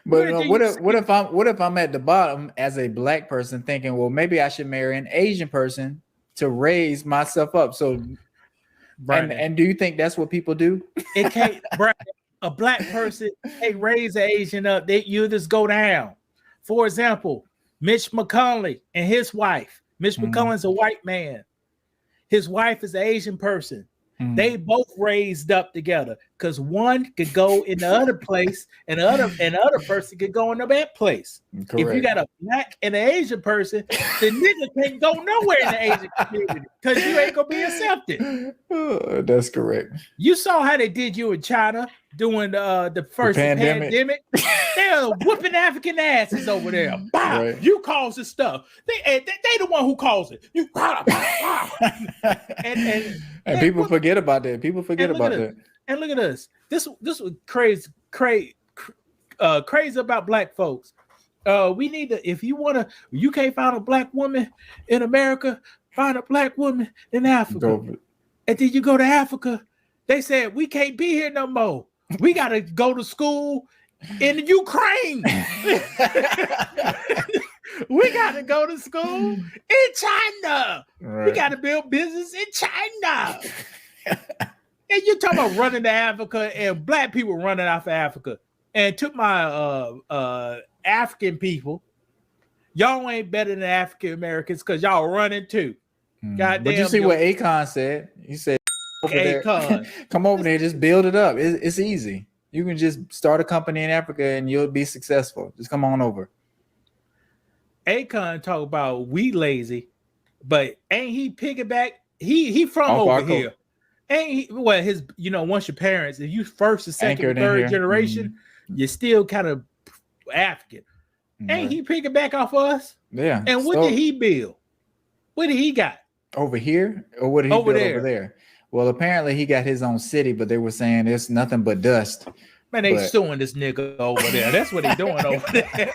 But what if I'm at the bottom as a black person thinking, well, maybe I should marry an Asian person to raise myself up. So and do you think that's what people do? It can't, Brandon, a black person can't raise an Asian up. You just go down. For example, Mitch McConnell and his wife. Mitch McConnell's a white man. His wife is an Asian person. They both raised up together because one could go in the other place and the other person could go in the bad place. Correct. If you got a black and an Asian person, the nigga can't go nowhere in the Asian community because you ain't gonna be accepted. Oh, that's correct. You saw how they did you in China during the first pandemic. They're whooping African asses over there. Wow, right. You caused this stuff. They the one who caused it. You and people forget about that. People forget about that. And look at us. This was crazy about black folks. We need to, if you can't find a black woman in America, find a black woman in Africa. And then you go to Africa, they said we can't be here no more. We gotta go to school in Ukraine. We gotta go to school in China. Right. We gotta build business in China. And you're talking about running to Africa and black people running out of Africa. And took my African people, y'all ain't better than African Americans because y'all running too. Goddamn. But you see what Akon said? He said, come over there, just build it up. It's easy. You can just start a company in Africa and you'll be successful. Just come on over. Akon talk about we lazy, but ain't he piggyback? He from over here. Ain't he? Well, his once your parents, if you first, second, third generation, you're still kind of African. Ain't he piggyback off of us? Yeah. And what did he build? What did he got? Over here? Or what did he build over there? Well, apparently he got his own city, but they were saying it's nothing but dust. Man, they suing this nigga over there. That's what they doing over there.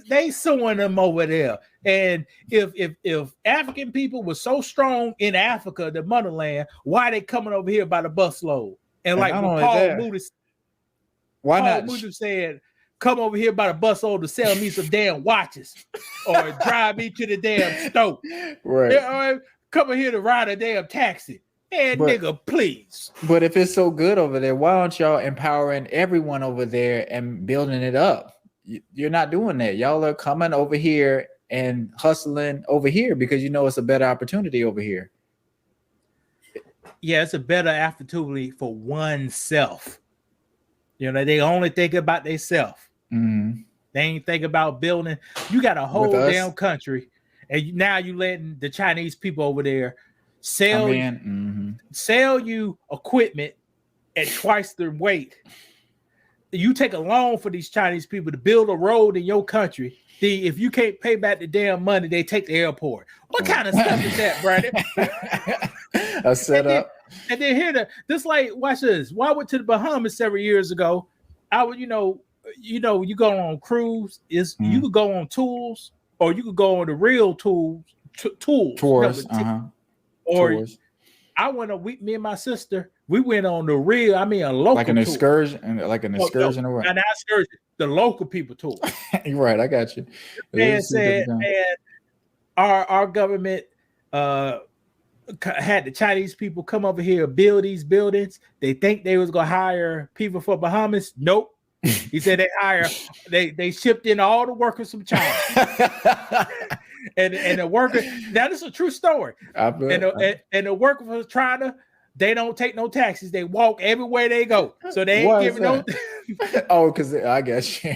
they suing them over there. And if African people were so strong in Africa, the motherland, why they coming over here by the busload? And like Paul Moody said, come over here by the busload to sell me some damn watches or drive me to the damn stove. Right. Or come over here to ride a damn taxi. And nigga, please. But if it's so good over there, why aren't y'all empowering everyone over there and building it up? You're not doing that. Y'all are coming over here and hustling over here because it's a better opportunity over here. Yeah, it's a better opportunity for oneself. They only think about themselves. Mm-hmm. They ain't think about building. You got a whole damn country, and now you letting the Chinese people over there sell you equipment at twice their weight. You take a loan for these Chinese people to build a road in your country. If you can't pay back the damn money, they take the airport. What kind of stuff is that, Brandon? A setup. And then here, watch this. Well, I went to the Bahamas several years ago. I would, you go on cruise. You could go on tools, or you could go on the real tools. Tours. Or tours. I went me and my sister, we went on the real, a local like an excursion, or what? Not excursion, the local people tour. You're right, I got you. And said, our government had the Chinese people come over here build these buildings. They think they was gonna hire people for Bahamas. Nope. He said they shipped in all the workers from China. And the worker, that is a true story. And the worker from China, they don't take no taxis. They walk everywhere they go. So they ain't giving no. Oh, because I guess they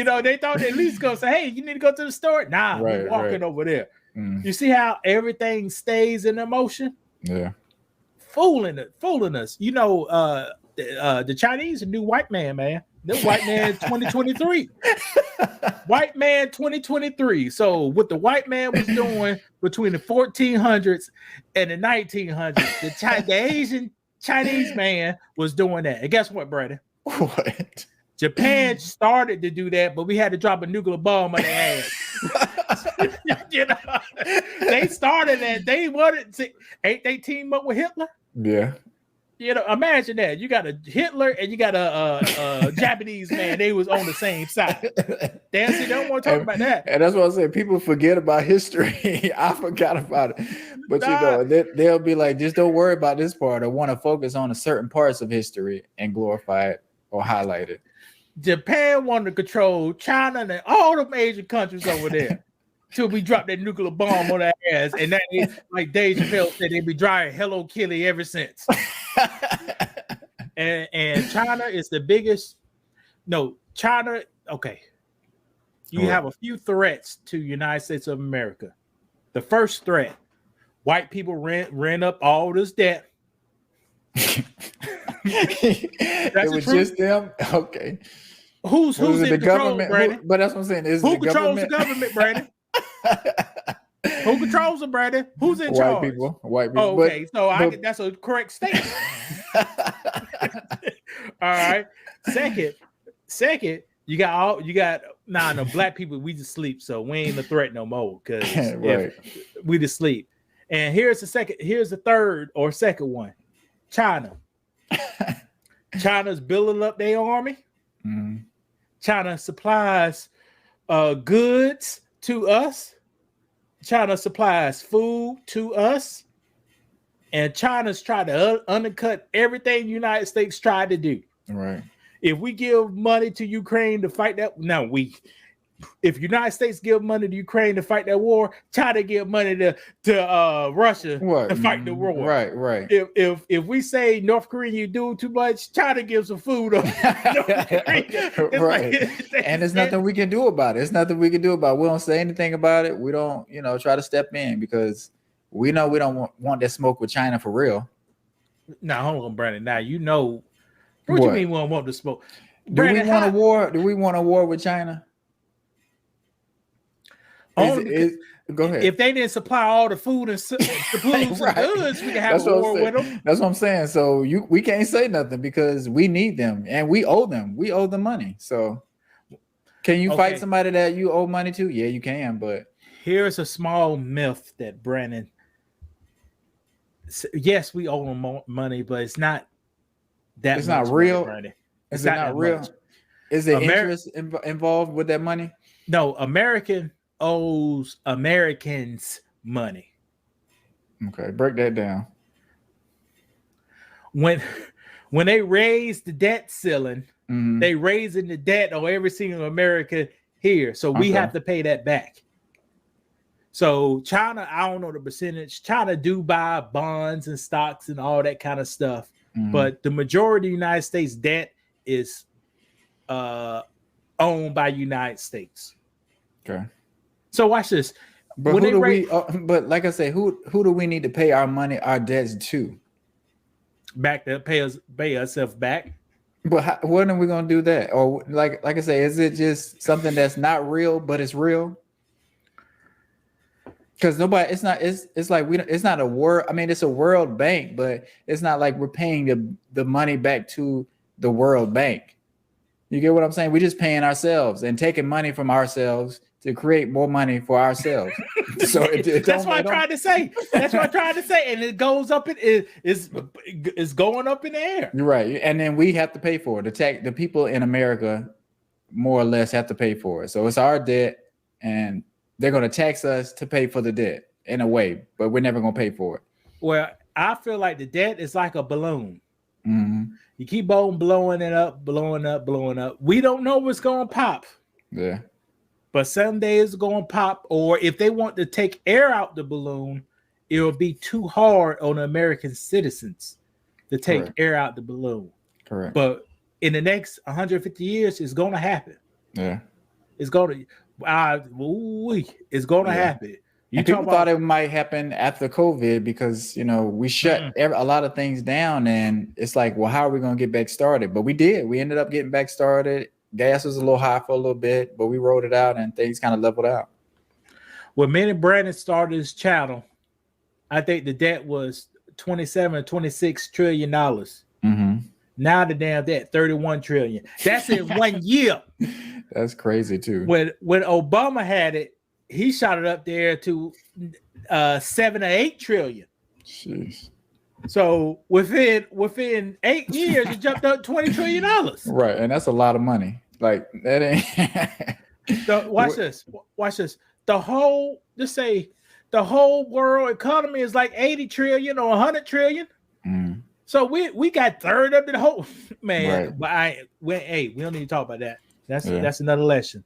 thought they at least go say, hey, you need to go to the store. Nah, we're walking over there. You see how everything stays in emotion? Yeah. Fooling us. The Chinese a new white man. They're white man 2023. White man 2023. So what the white man was doing between the 1400s and the 1900s, the Asian Chinese man was doing that. And guess what, Brandon? What? Japan started to do that, but we had to drop a nuclear bomb on their ass. They started that. They wanted to. Ain't they team up with Hitler? Yeah. You know, imagine that. You got a Hitler and you got a Japanese man. They was on the same side. Damn, see, they don't want to talk about that. And that's what I said. People forget about history. I forgot about it. But Nah. they'll be like, just don't worry about this part. I want to focus on the certain parts of history and glorify it or highlight it. Japan wanted to control China and all the major countries over there till we dropped that nuclear bomb on their ass. And that is, like Dave Chappelle said, they be drying Hello Kitty ever since. and China is the biggest. No, China. Okay, you have a few threats to United States of America. The first threat: white people rent up all this debt. It was just them. Okay. Who's in the control, government? Brandon? But that's what I'm saying. Who controls the government, Brandon? Who controls it, Brandon? Who's in charge? White people. Oh, okay, that's a correct statement. All right. Second, you got no black people. We just sleep, so we ain't a threat no more because right. we just sleep. And here's the third or second one. China. China's building up their army. Mm-hmm. China supplies goods to us. China supplies food to us. And China's trying to undercut everything the United States tried to do. Right. If we give money to Ukraine to fight that, if United States give money to Ukraine to fight that war, China give money to Russia to fight the war. Right. If we say North Korea, you do too much, China gives some food. Right. And there's nothing we can do about it. It's nothing we can do about it. We don't say anything about it. We don't, try to step in because we know we don't want that smoke with China for real. Now, hold on, Brandon. Now, what you mean we don't want the smoke? Brandon, do we want a war? Do we want a war with China? Go ahead. If they didn't supply all the food and supplies and goods, we can have a war with them. That's what I'm saying. So we can't say nothing because we need them and we owe them. We owe them money. So can you fight somebody that you owe money to? Yeah, you can. But here's a small myth that Brandon. Yes, we owe them money, but it's not that. It's not real. Brandon. Is it not real? Much. Is there interest involved with that money? No, American owes Americans money. Okay, break that down. When they raise the debt ceiling, they raising the debt on every single American here. So we have to pay that back. So China, I don't know the percentage. China do buy bonds and stocks and all that kind of stuff. But the majority of the United States debt is owned by United States. Okay. So watch this. But but like I say, who do we need to pay our money, our debts to? Back to pay ourselves back. But when are we gonna do that? Or like I say, is it just something that's not real, but it's real? Because it's not a world. I mean, it's a World Bank, but it's not like we're paying the money back to the World Bank. You get what I'm saying? We're just paying ourselves and taking money from ourselves to create more money for ourselves. So that's what I tried to say. That's what I tried to say. And it goes up. It's going up in the air. You're right. And then we have to pay for it. The people in America more or less have to pay for it. So it's our debt and they're going to tax us to pay for the debt in a way, but we're never going to pay for it. Well, I feel like the debt is like a balloon. Mm-hmm. You keep on blowing it up, blowing up, blowing up. We don't know what's going to pop. Yeah. But someday it's going to pop. Or if they want to take air out the balloon, it'll be too hard on American citizens to take air out the balloon. Correct. But in the next 150 years, it's going to happen. Yeah. It's going to happen. People thought it might happen after COVID because, we shut a lot of things down and it's like, well, how are we going to get back started? But we did. We ended up getting back started. Gas was a little high for a little bit, but we rode it out and things kind of leveled out. When me and Brandon started his channel, I think the debt was $27 or $26 trillion. Mm-hmm. Now the damn debt, 31 trillion. That's in 1 year. That's crazy too. When Obama had it, he shot it up there to 7 or 8 trillion. Jeez. So within 8 years, it jumped up $20 trillion. Right, and that's a lot of money. Like that ain't. Watch this. The whole, just say, the whole world economy is like 80 trillion or 100 trillion. Mm. So we got third of the whole man. Right. But we don't need to talk about that. That's another lesson.